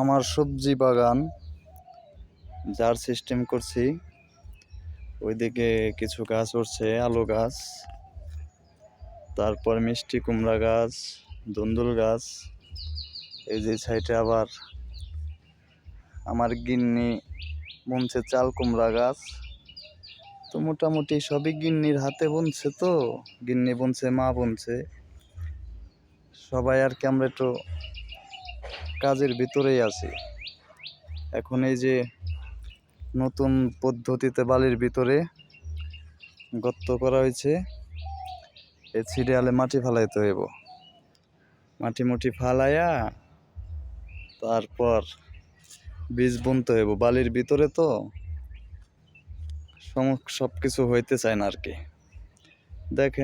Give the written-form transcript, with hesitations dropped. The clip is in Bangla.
আমার সবজি বাগান যার সিস্টেম করছি, ওইদিকে কিছু গাছ উঠছে, আলু গাছ, তারপর মিষ্টি কুমড়া গাছ, ধুন্দুল গাছ। এই যে সাইডে আবার আমার গিন্নি বুনছে চাল কুমড়া গাছ। তো মোটামুটি সবই গিন্নির হাতে বুনছে, তো গিন্নি বুনছে, মা বুনছে, সবাই আর কি আমরা একটু কাজের ভিতরেই আছি। এখন এই যে নতুন পদ্ধতিতে বালির ভিতরে গর্ত করা হয়েছে, এই সিরিয়ালে মাটি ফালাইতে হইব। মাটি ফালাইয়া তারপর বীজ বুনতে হইব। বালির ভিতরে তো সব কিছু হইতে চায় না আর কি। দেখেন।